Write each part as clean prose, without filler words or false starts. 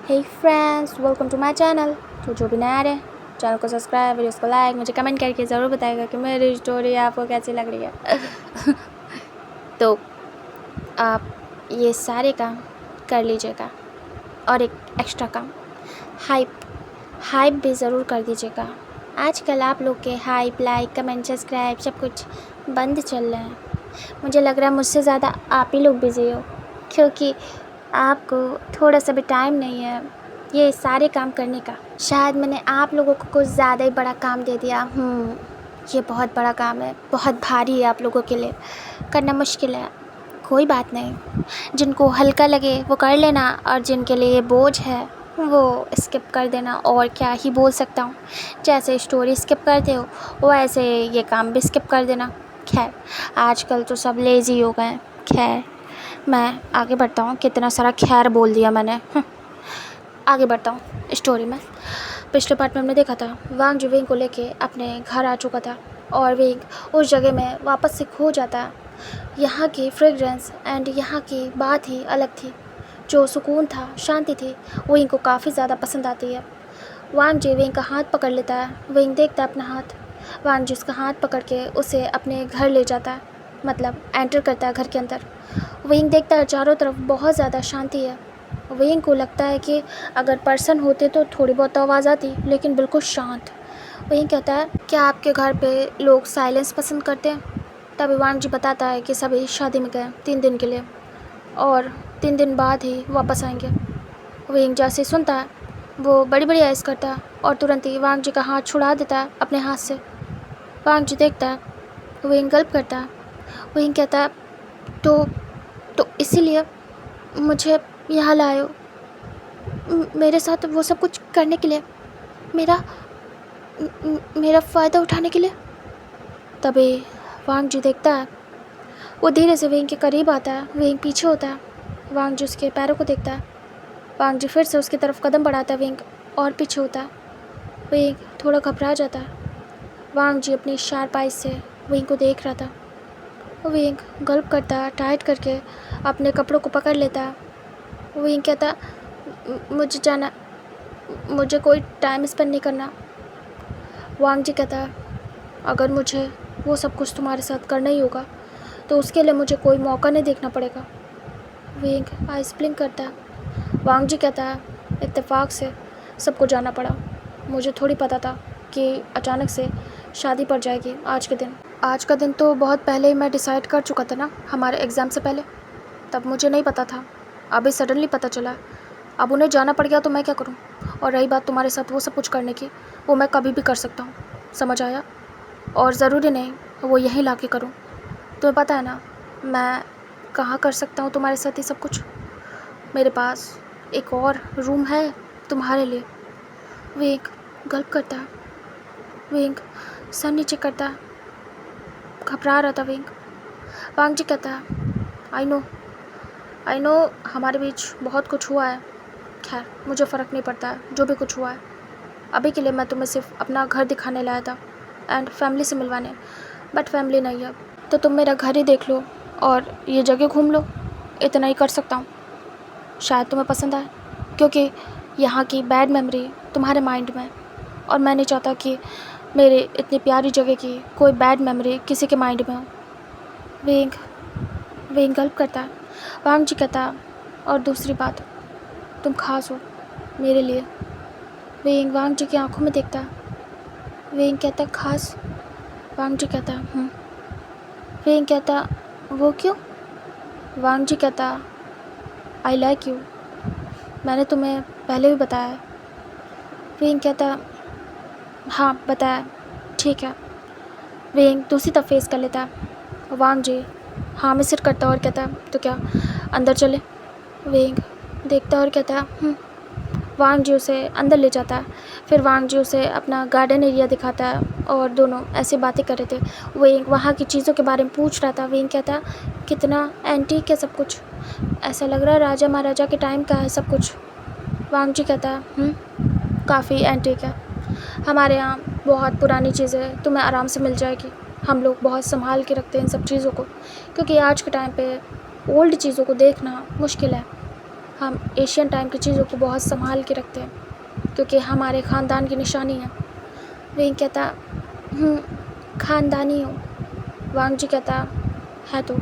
Hey friends, welcome to my channel. तो जो भी नया है चैनल को सब्सक्राइब, वीडियोस को लाइक, मुझे कमेंट करके ज़रूर बताएगा कि मेरी स्टोरी आपको कैसी लग रही है। तो आप ये सारे काम कर लीजिएगा और एक एक्स्ट्रा काम, हाइप भी ज़रूर कर दीजिएगा। आजकल आप लोग के हाइप, लाइक, कमेंट, सब्सक्राइब सब कुछ बंद चल रहा है। मुझे लग रहा है मुझसे ज़्यादा आप ही लोग बिज़ी हो, क्योंकि आपको थोड़ा सा भी टाइम नहीं है ये सारे काम करने का। शायद मैंने आप लोगों को कुछ ज़्यादा ही बड़ा काम दे दिया। ये बहुत बड़ा काम है, बहुत भारी है, आप लोगों के लिए करना मुश्किल है। कोई बात नहीं, जिनको हल्का लगे वो कर लेना, और जिनके लिए ये बोझ है वो स्किप कर देना। और क्या ही बोल सकता हूँ, जैसे स्टोरी स्किप करते हो वैसे ये काम भी स्किप कर देना। खैर, आजकल तो सब लेज़ी हो गए। खैर, मैं आगे बढ़ता हूँ। कितना सारा खैर बोल दिया मैंने। आगे बढ़ता हूँ स्टोरी में। पिछले पार्ट में हमने देखा था वांग जो विंग को लेके अपने घर आ चुका था, और विंग उस जगह में वापस से खो जाता है। यहाँ की फ्रेग्रेंस एंड यहाँ की बात ही अलग थी। जो सुकून था, शांति थी, विंग को काफ़ी ज़्यादा पसंद आती है। वांग जी विंग का हाथ पकड़ लेता है। विंग देखता है अपना हाथ। वांग जी उसका हाथ पकड़ के उसे अपने घर ले जाता है, मतलब एंटर करता है घर के अंदर। विंग देखता है चारों तरफ बहुत ज़्यादा शांति है। विंग को लगता है कि अगर पर्सन होते तो थोड़ी बहुत आवाज़ आती, लेकिन बिल्कुल शांत। विंग कहता है, क्या आपके घर पे लोग साइलेंस पसंद करते हैं? तभी वांग जी बताता है कि सभी शादी में गए 3 दिन के लिए, और 3 दिन बाद ही वापस आएंगे। विंग जैसे सुनता है वो बड़ी बड़ी आइज़ करता है और तुरंत ही वांग जी का हाथ छुड़ा देता है अपने हाथ से। वांग जी देखता है, विंग गल्प करता है। विंग कहता है, तो इसीलिए मुझे यहाँ लाए हो, मेरे साथ वो सब कुछ करने के लिए, मेरा फ़ायदा उठाने के लिए? तभी वांग जी देखता है, वो धीरे से विंग के करीब आता है। विंग पीछे होता है। वांग जी उसके पैरों को देखता है। वांग जी फिर से उसकी तरफ कदम बढ़ाता है। विंग और पीछे होता है। विंग थोड़ा घबरा जाता है। वांग जी अपनी शार्प आइज़ से विंग को देख रहा था। विंग गल्प करता है, टाइट करके अपने कपड़ों को पकड़ लेता है। विंग कहता, मुझे जाना, मुझे कोई टाइम स्पेंड नहीं करना। वांग जी कहता है, अगर मुझे वो सब कुछ तुम्हारे साथ करना ही होगा तो उसके लिए मुझे कोई मौका नहीं देखना पड़ेगा। विंग आइस ब्लिंक करता है। वांग जी कहता है, इत्तेफाक से सबको जाना पड़ा, मुझे थोड़ी पता था कि अचानक से शादी पड़ जाएगी आज का दिन तो बहुत पहले ही मैं डिसाइड कर चुका था ना, हमारे एग्ज़ाम से पहले। तब मुझे नहीं पता था, अभी सडनली पता चला। अब उन्हें जाना पड़ गया तो मैं क्या करूं? और रही बात तुम्हारे साथ वो सब कुछ करने की, वो मैं कभी भी कर सकता हूं, समझ आया? और ज़रूरी नहीं वो यहीं ला के करूँ। तुम्हें पता है ना मैं कहाँ कर सकता हूँ तुम्हारे साथ ये सब कुछ? मेरे पास एक और रूम है तुम्हारे लिए। विंग गल्प करता है। विंग सर नीचे करता है, घबरा रहा था विंग। वांग जी कहता है, आई नो हमारे बीच बहुत कुछ हुआ है। खैर, मुझे फ़र्क नहीं पड़ता है जो भी कुछ हुआ है। अभी के लिए मैं तुम्हें सिर्फ अपना घर दिखाने लाया था एंड फैमिली से मिलवाने, बट फैमिली नहीं है तो तुम मेरा घर ही देख लो और ये जगह घूम लो। इतना ही कर सकता हूँ, शायद तुम्हें पसंद आए, क्योंकि यहाँ की बैड मेमोरी तुम्हारे माइंड में है, और मैं नहीं चाहता कि मेरे इतनी प्यारी जगह की कोई बैड मेमोरी किसी के माइंड में हो। विंग गल्प करता है। वांग जी कहता है, और दूसरी बात, तुम खास हो मेरे लिए। विंग वांग जी की आंखों में देखता है। विंग कहता, खास? वांग जी कहता, विंग कहता, वो क्यों? वांग जी कहता, आई लाइक यू, मैंने तुम्हें पहले भी बताया है। विंग कहता, हाँ बताया, ठीक है। विंग दूसरी तरफ फेस कर लेता है। वांग जी हाँ में सिर करता और कहता, तो क्या अंदर चले? विंग देखता और कहता, वांग जी उसे अंदर ले जाता है। फिर वांग जी उसे अपना गार्डन एरिया दिखाता है, और दोनों ऐसे बातें कर रहे थे। विंग वहाँ की चीज़ों के बारे में पूछ रहा था। विंग कहता, कितना एंटीक है सब कुछ, ऐसा लग रहा है राजा महाराजा के टाइम का है सब कुछ। वांग जी कहता, काफ़ी एंटीक है, हमारे यहाँ बहुत पुरानी चीज़ें तुम्हें आराम से मिल जाएगी। हम लोग बहुत संभाल के रखते हैं इन सब चीज़ों को, क्योंकि आज के टाइम पे ओल्ड चीज़ों को देखना मुश्किल है। हम एशियन टाइम की चीज़ों को बहुत संभाल के रखते हैं क्योंकि हमारे ख़ानदान की निशानी है। विंग कहता ख़ानदानी हूँ। वांग जी कहता है तो।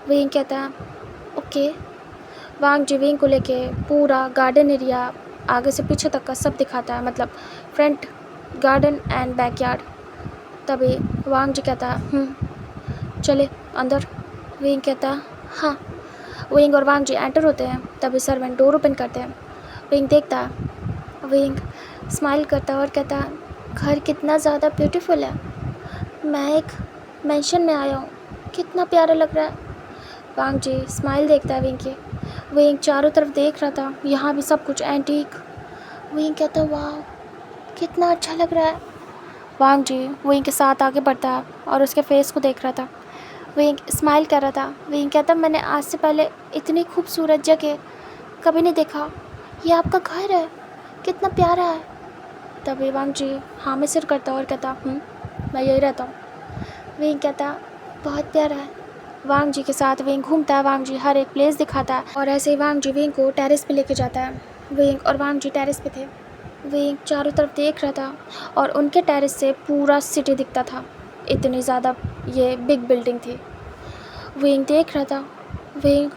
विंग कहता ओके। वांग जी विंग को लेके पूरा गार्डन एरिया आगे से पीछे तक का सब दिखाता है, मतलब फ्रंट गार्डन एंड बैकयार्ड। तभी वांग जी कहता चले अंदर। विंग कहता हाँ। विंग और वांग जी एंटर होते हैं। तभी सर्वेंट डोर ओपन करते हैं। विंग देखता, विंग स्माइल करता और कहता घर कितना ज़्यादा ब्यूटीफुल है। मैं एक मेंशन में आया हूँ, कितना प्यारा लग रहा है। वांग जी स्माइल देखता है विंग की। विंग चारों तरफ देख रहा था, यहाँ भी सब कुछ एंटीक। विंग कहता वाह कितना अच्छा लग रहा है। वांग जी विंग के साथ आगे बढ़ता है और उसके फेस को देख रहा था। विंग स्माइल कर रहा था। विंग कहता मैंने आज से पहले इतनी खूबसूरत जगह कभी नहीं देखा। ये आपका घर है, कितना प्यारा है। तभी वांग जी हाँ में सिर करता और कहता मैं यही रहता हूँ। विंग कहता बहुत प्यारा है। वांग जी के साथ विंग घूमता है। वांग जी हर एक प्लेस दिखाता है और ऐसे ही वांग जी विंग को टेरेस पे लेके जाता है। विंग और वांग जी टेरेस पे थे। विंग चारों तरफ देख रहा था और उनके टेरेस से पूरा सिटी दिखता था। इतनी ज़्यादा ये बिग बिल्डिंग थी। विंग देख रहा था। विंग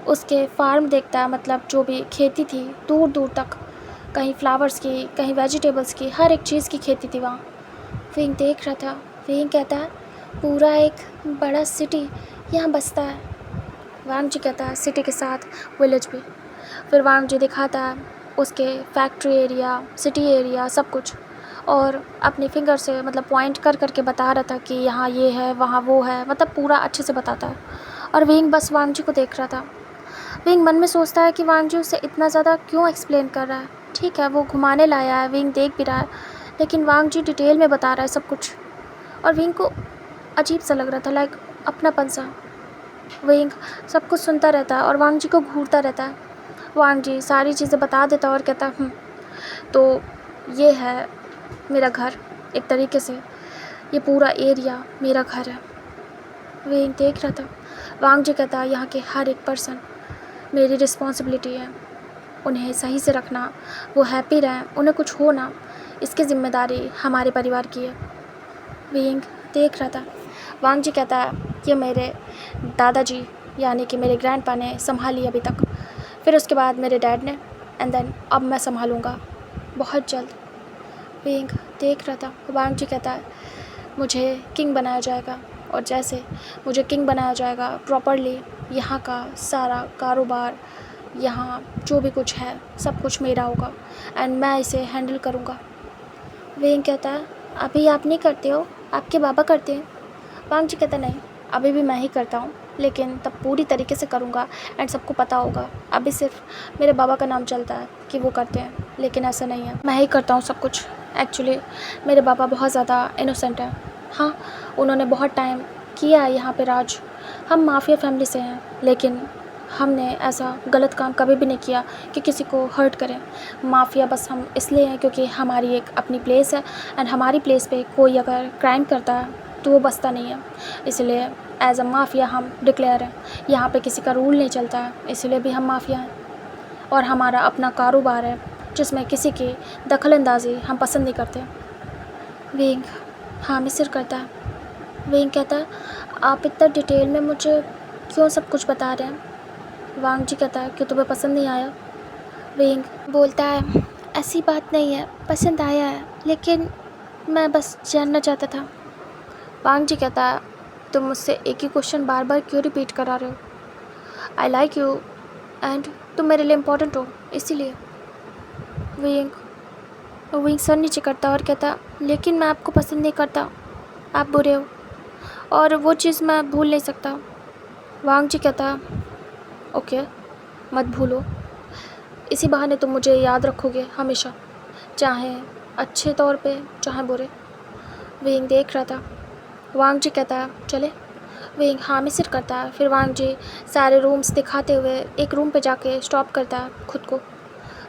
उसके फार्म देखता है, मतलब जो भी खेती थी दूर दूर तक, कहीं फ्लावर्स की, कहीं वेजिटेबल्स की, हर एक चीज़ की खेती थी वहाँ। विंग देख रहा था। विंग कहता है पूरा एक बड़ा सिटी यहाँ बसता है। वांग जी कहता है सिटी के साथ विलेज भी। फिर वांग जी दिखाता है उसके फैक्ट्री एरिया, सिटी एरिया, सब कुछ, और अपने फिंगर से मतलब पॉइंट कर करके बता रहा था कि यहाँ ये है, वहाँ वो है, मतलब पूरा अच्छे से बताता है। और विंग बस वांग जी को देख रहा था। विंग मन में सोचता है कि वांग जी उसे इतना ज़्यादा क्यों एक्सप्लेन कर रहा है। ठीक है वो घुमाने लाया है, विंग देख भी रहा है, लेकिन वांग जी डिटेल में बता रहा है सब कुछ। और विंग को अजीब सा लग रहा था, लाइक अपनापन सा। विंग सब कुछ सुनता रहता है और वांग जी को घूरता रहता है। वांग जी सारी चीज़ें बता देता और कहता तो ये है मेरा घर, एक तरीके से ये पूरा एरिया मेरा घर है। विंग देख रहा था। वांग जी कहता यहाँ के हर एक पर्सन मेरी रिस्पॉन्सिबिलिटी है, उन्हें सही से रखना, वो हैप्पी रहें, उन्हें कुछ हो ना, इसकी ज़िम्मेदारी हमारे परिवार की है। विंग देख रहा था। वांग जी कहता है ये मेरे दादाजी यानी कि मेरे ग्रैंडपा ने संभाली अभी तक, फिर उसके बाद मेरे डैड ने, एंड देन अब मैं संभालूँगा बहुत जल्द। विंग देख रहा था। वांग जी कहता है मुझे किंग बनाया जाएगा, और जैसे मुझे किंग बनाया जाएगा प्रॉपरली यहाँ का सारा कारोबार, यहाँ जो भी कुछ है सब कुछ मेरा होगा एंड मैं इसे हैंडल करूँगा। विंग कहता है अभी आप नहीं करते हो, आपके बाबा करते हैं। वांग जी कहता नहीं, अभी भी मैं ही करता हूँ, लेकिन तब पूरी तरीके से करूँगा एंड सबको पता होगा। अभी सिर्फ मेरे बाबा का नाम चलता है कि वो करते हैं, लेकिन ऐसा नहीं है, मैं ही करता हूँ सब कुछ। एक्चुअली मेरे पापा बहुत ज़्यादा इनोसेंट हैं। हाँ उन्होंने बहुत टाइम किया है यहाँ पे राज। हम माफिया फैमिली से हैं, लेकिन हमने ऐसा गलत काम कभी भी नहीं किया कि किसी को हर्ट करें। माफिया बस हम इसलिए हैं क्योंकि हमारी एक अपनी प्लेस है एंड हमारी प्लेस पे कोई अगर क्राइम करता है तो वो बचता नहीं है, इसलिए एज अ माफिया हम डिक्लेयर हैं। यहाँ पे किसी का रूल नहीं चलता है, इसलिए भी हम माफिया हैं। और हमारा अपना कारोबार है जिसमें किसी की दखल अंदाजी हम पसंद नहीं करते। विंग हाँ में सिर करता है। विंग कहता है आप इतना डिटेल में मुझे क्यों सब कुछ बता रहे हैं। वांग जी कहता है कि तुम्हें पसंद नहीं आया। विंग बोलता है ऐसी बात नहीं है, पसंद आया है, लेकिन मैं बस जानना चाहता था। वांग जी कहता है तुम मुझसे एक ही क्वेश्चन बार बार क्यों रिपीट करा रहे हो। आई लाइक यू एंड तुम मेरे लिए इम्पोर्टेंट हो, इसीलिए। विंग सर नीचे करता और कहता लेकिन मैं आपको पसंद नहीं करता, आप बुरे हो और वो चीज़ मैं भूल नहीं सकता। वांग जी कहता ओके मत भूलो, इसी बहाने तुम मुझे याद रखोगे हमेशा, चाहे अच्छे तौर पे चाहे बुरे। विंग देख रहा था। वांग जी कहता है चले। विंग हाँ में सिर करता है। फिर वांग जी सारे रूम्स दिखाते हुए एक रूम पे जाके स्टॉप करता है खुद को।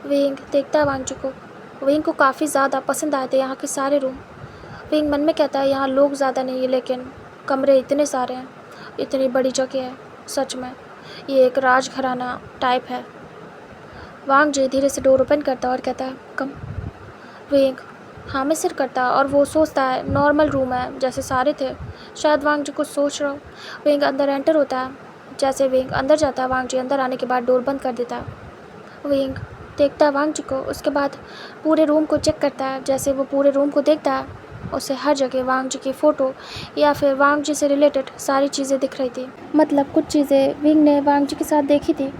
विंग देखता है वांग जी को। विंग को काफ़ी ज़्यादा पसंद आए थे यहाँ के सारे रूम। विंग मन में कहता है यहाँ लोग ज़्यादा नहीं है, लेकिन कमरे इतने सारे हैं, इतनी बड़ी जगह है, सच में ये एक राजघराना टाइप है। वांग जी धीरे से डोर ओपन करता और कहता है कम। विंग हाँ में सिर करता और वो सोचता है नॉर्मल रूम है जैसे सारे थे, शायद वांग जी कुछ सोच रहा हो। विंग अंदर एंटर होता है। जैसे विंग अंदर जाता है वांग जी अंदर आने के बाद डोर बंद कर देता है। विंग देखता है वांग जी को, उसके बाद पूरे रूम को चेक करता है। जैसे वो पूरे रूम को देखता है उसे हर जगह वांग जी की फ़ोटो या फिर वांग जी से रिलेटेड सारी चीज़ें दिख रही थी। मतलब कुछ चीज़ें विंग ने वांग जी के साथ देखी थी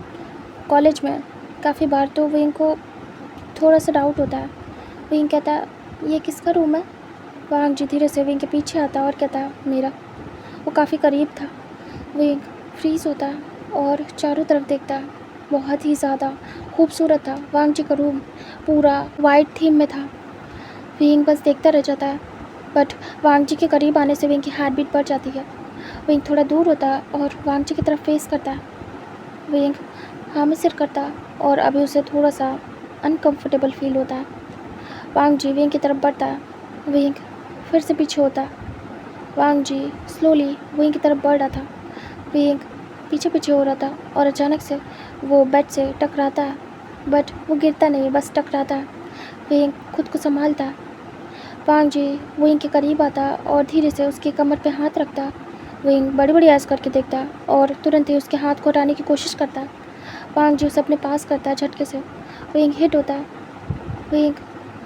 कॉलेज में काफ़ी बार, तो विंग को थोड़ा सा डाउट होता है। विंग कहता है ये किसका रूम है? वांग जी धीरे से विंग के पीछे आता और कहता है मेरा। वो काफ़ी करीब था। विंग फ्रीज होता है और चारों तरफ देखता है। बहुत ही ज़्यादा खूबसूरत था वांग जी का रूम, पूरा वाइट थीम में था। विंग बस देखता रह जाता है, बट वांग जी के करीब आने से विंग की हार्ट बीट बढ़ जाती है। विंग थोड़ा दूर होता है और वांग जी की तरफ फेस करता है। विंग हाँ में सिर करता है और अभी उसे थोड़ा सा अनकंफर्टेबल फील होता है। वांग जी विंग की तरफ बढ़ता है। विंग फिर से पीछे होता है। वांग जी स्लोली विंग की तरफ बढ़ रहा था। विंग पीछे पीछे हो रहा था और अचानक से वो बेड से टकराता है, बट वो गिरता नहीं, बस टकराता है। विंग खुद को संभालता है। वांग जी विंग के करीब आता है और धीरे से उसकी कमर पे हाथ रखता है। विंग बड़ी बड़ी आइज़ करके देखता है और तुरंत ही उसके हाथ को हटाने की कोशिश करता है। वांग जी उसे अपने पास करता है झटके से। विंग हिट होता है। विंग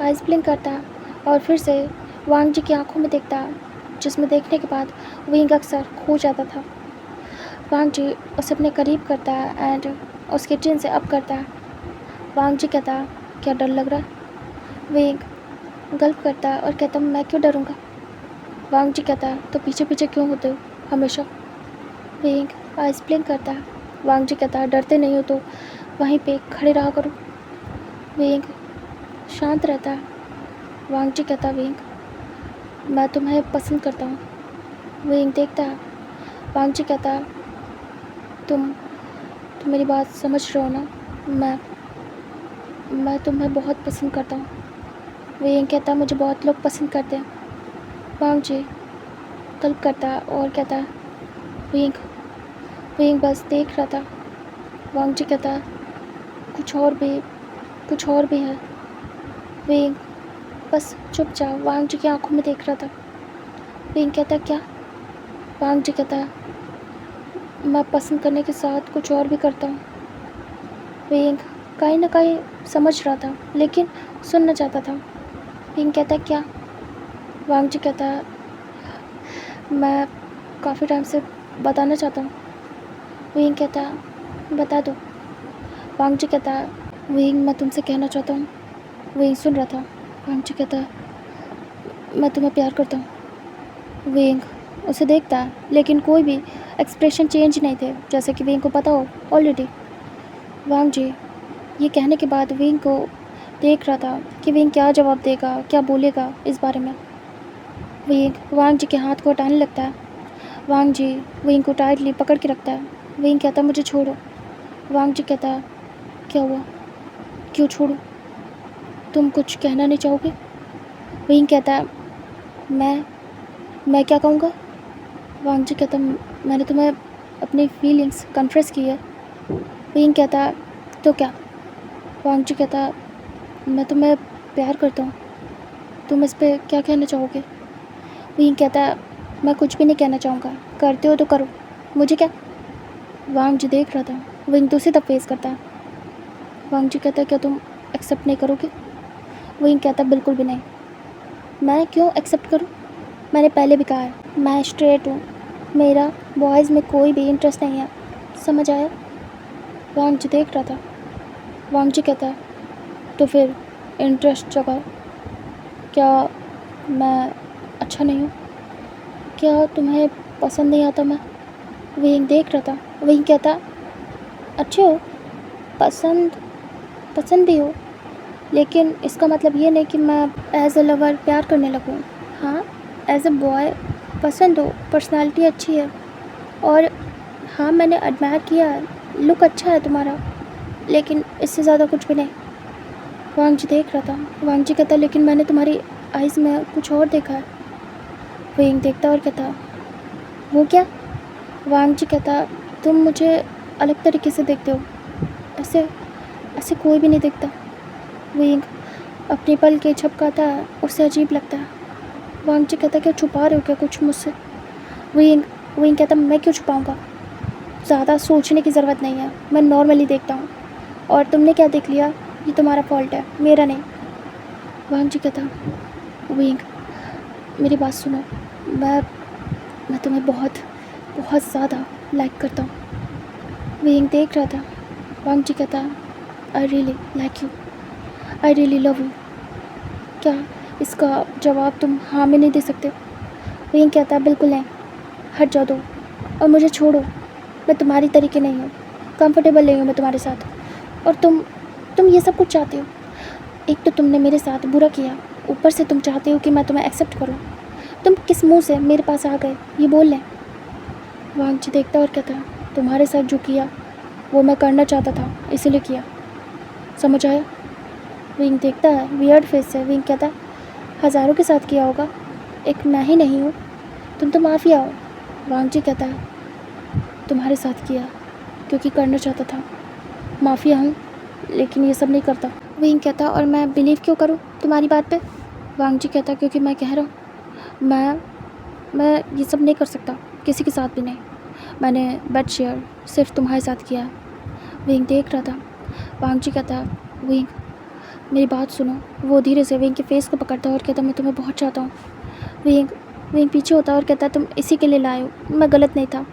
आइज़ ब्लिंक करता है और फिर से वांग जी की आंखों में देखता है, जिसमें देखने के बाद विंग अक्सर खो जाता था। वांग जी उसे अपने करीब करता है एंड उसके चिन से अप करता है। वांग जी कहता है क्या डर लग रहा है? विंग गल्प करता है और कहता मैं क्यों डरूँगा? वांग जी कहता है तो पीछे पीछे क्यों होते हो हमेशा? विंग आइज़ ब्लिंक करता है। वांग जी कहता है डरते नहीं हो तो वहीं पे खड़े रहा करो। विंग शांत रहता है। वांग जी कहता है विंग मैं तुम्हें पसंद करता हूँ। विंग देखता है। वांग जी कहता है तुम मेरी बात समझ रहे हो ना? मैं तुम्हें बहुत पसंद करता हूँ। विंग कहता है मुझे बहुत लोग पसंद करते हैं। वांग जी गल्प करता है और कहता है विंग बस देख रहा था। वांग जी कहता है कुछ और भी है। विंग बस चुपचाप वांग जी की आंखों में देख रहा था। विंग कहता क्या? वांग जी कहता है मैं पसंद करने के साथ कुछ और भी करता हूँ। विंग कहीं ना कहीं समझ रहा था लेकिन सुनना चाहता था। विंग कहता क्या? वांग जी कहता है मैं काफ़ी टाइम से बताना चाहता हूँ। विंग कहता है बता दो। वांग जी कहता है विंग मैं तुमसे कहना चाहता हूँ। विंग सुन रहा था। वांग जी कहता है मैं तुम्हें प्यार करता हूँ। विंग उसे देखता है लेकिन कोई भी एक्सप्रेशन चेंज नहीं थे, जैसे कि विंग को पता हो ऑलरेडी। वांग जी ये कहने के बाद विंग को देख रहा था कि विंग क्या जवाब देगा, क्या बोलेगा इस बारे में। विंग वांग जी के हाथ को हटाने लगता है। वांग जी विंग को टाइटली पकड़ के रखता है। विंग कहता मुझे छोड़ो। वांग जी कहता है क्या हुआ, क्यों छोड़ो? तुम कुछ कहना नहीं चाहोगे? विंग कहता है मैं क्या कहूँगा? वांग जी कहता मैंने तुम्हें अपनी फीलिंग्स कन्फेस की है। विंग कहता है तो क्या? वांग जी कहता है मैं तुम्हें प्यार करता हूँ। तुम इस पर क्या कहना चाहोगे? विंग कहता है मैं कुछ भी नहीं कहना चाहूँगा, करते हो तो करो, मुझे क्या। वांग जी देख रहा था। विंग दूसरी तरफ फेस करता है। वांग जी कहता है क्या तुम एक्सेप्ट नहीं करोगे? विंग कहता है बिल्कुल भी नहीं। मैं क्यों एक्सेप्ट करूँ? मैंने पहले भी कहा है मैं स्ट्रेट हूँ, मेरा बॉयज़ में कोई भी इंटरेस्ट नहीं है, समझ आया? वांग जी देख रहा था। वांग जी कहता है तो फिर इंटरेस्ट जगाओ। क्या मैं अच्छा नहीं हूँ? क्या तुम्हें पसंद नहीं आता मैं? विंग देख रहा था। विंग कहता अच्छे हो, पसंद भी हो, लेकिन इसका मतलब ये नहीं कि मैं एज अ लवर प्यार करने लगूँ। हाँ एज अ बॉय पसंद हो, पर्सनालिटी अच्छी है और हाँ मैंने एडमायर किया है, लुक अच्छा है तुम्हारा, लेकिन इससे ज़्यादा कुछ भी नहीं। वांग जी देख रहा था। वांग जी कहता लेकिन मैंने तुम्हारी आइज़ में कुछ और देखा है। विंग देखता और कहता वो क्या? वांग जी कहता तुम मुझे अलग तरीके से देखते हो, ऐसे ऐसे कोई भी नहीं दिखता। विंग अपने पल के झपकाता है, उसे अजीब लगता है। वांग जी कहता क्या छुपा रहे हो क्या कुछ मुझसे? विंग विंग कहता मैं क्यों छुपाऊँगा, ज़्यादा सोचने की ज़रूरत नहीं है, मैं नॉर्मली देखता हूँ। और तुमने क्या देख लिया ये तुम्हारा फॉल्ट है, मेरा नहीं। वांग जी कहता विंग मेरी बात सुनो, मैं तुम्हें बहुत बहुत ज़्यादा लाइक करता हूँ। विंग देख रहा था। वांग जी कहता I really like you, I really love you. क्या इसका जवाब तुम हाँ में नहीं दे सकते? विंग कहता बिल्कुल नहीं, हट जाओ दो और मुझे छोड़ो, मैं तुम्हारी तरीके नहीं हूँ, कंफर्टेबल नहीं हूँ मैं तुम्हारे साथ। और तुम ये सब कुछ चाहते हो। एक तो तुमने मेरे साथ बुरा किया, ऊपर से तुम चाहते हो कि मैं तुम्हें एक्सेप्ट करूँ। तुम किस मुंह से मेरे पास आ गए ये बोल लें? वांग जी देखता और कहता तुम्हारे साथ जो किया वो मैं करना चाहता था, इसीलिए किया, समझ आया? विंग देखता है वियर्ड फेस से। विंग कहता हज़ारों के साथ किया होगा, एक मैं ही नहीं हूँ, तुम तो माफिया हो। वांग जी कहता है तुम्हारे साथ किया क्योंकि करना चाहता था, माफिया हूँ लेकिन ये सब नहीं करता। विंग कहता और मैं बिलीव क्यों करूँ तुम्हारी बात पे? वांग जी कहता क्योंकि मैं कह रहा हूँ मैं ये सब नहीं कर सकता, किसी के साथ भी नहीं। मैंने बेड शेयर सिर्फ तुम्हारे साथ किया है। विंग देख रहा था। वांग जी कहता विंग मेरी बात सुनो। वो धीरे से विंग के फेस को पकड़ता और कहता मैं तुम्हें बहुत चाहता हूँ। विंग पीछे होता और कहता तुम इसी के लिए लाए हो, मैं गलत नहीं था,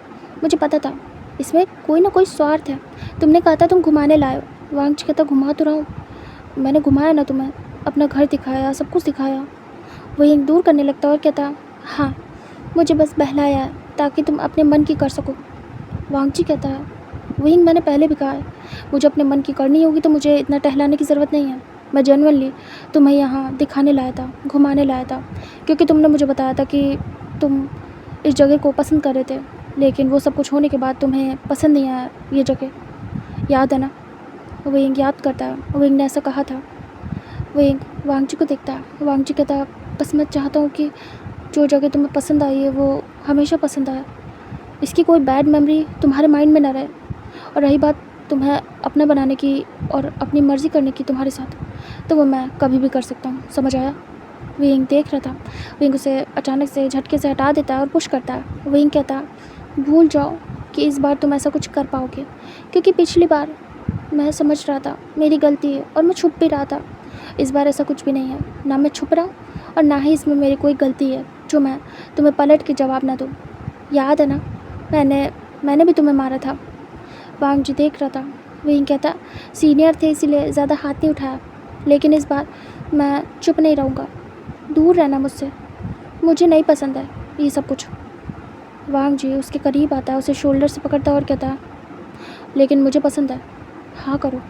मुझे पता था इसमें कोई ना कोई स्वार्थ है, तुमने कहा था तुम घुमाने लाए हो। वांग जी कहता घुमा तो रहा हूँ, मैंने घुमाया ना तुम्हें, अपना घर दिखाया, सब कुछ दिखाया। विंग दूर करने लगता और कहता हाँ मुझे बस बहलाया है ताकि तुम अपने मन की कर सको। वांग जी कहता है विंग मैंने पहले भी कहा है मुझे अपने मन की करनी होगी तो मुझे इतना टहलाने की ज़रूरत नहीं है। मैं जेन्युइनली तुम्हें यहाँ दिखाने लाया था, घुमाने लाया था, क्योंकि तुमने मुझे बताया था कि तुम इस जगह को पसंद कर रहे थे, लेकिन वो सब कुछ होने के बाद तुम्हें पसंद नहीं आया ये जगह, याद है ना? विंग याद करता है, विंग ने ऐसा कहा था। विंग वांग जी को देखता है। वांग जी कहता बस मैं चाहता हूँ कि जो जगह तुम्हें पसंद आई है वो हमेशा पसंद आए, इसकी कोई बैड मेमोरी तुम्हारे माइंड में ना रहे। और रही बात तुम्हें अपना बनाने की और अपनी मर्ज़ी करने की तुम्हारे साथ, तो वो मैं कभी भी कर सकता हूँ, समझ आया? विंग देख रहा था। विंग उसे अचानक से झटके से हटा देता है और पुश करता है। विंग कहता भूल जाओ कि इस बार तुम ऐसा कुछ कर पाओगे, क्योंकि पिछली बार मैं समझ रहा था मेरी गलती है और मैं छुप भी रहा था। इस बार ऐसा कुछ भी नहीं है, ना मैं छुप रहा हूँ और ना ही इसमें मेरी कोई गलती है जो मैं तुम्हें पलट के जवाब ना दूँ। याद है ना मैंने भी तुम्हें मारा था। वांग जी देख रहा था। विंग कहता सीनियर थे इसीलिए ज़्यादा हाथ नहीं उठाया, लेकिन इस बार मैं चुप नहीं रहूँगा, दूर रहना मुझसे, मुझे नहीं पसंद है ये सब कुछ। वांग जी उसके करीब आता है, उसे शोल्डर से पकड़ता और कहता लेकिन मुझे पसंद है, हाँ करो।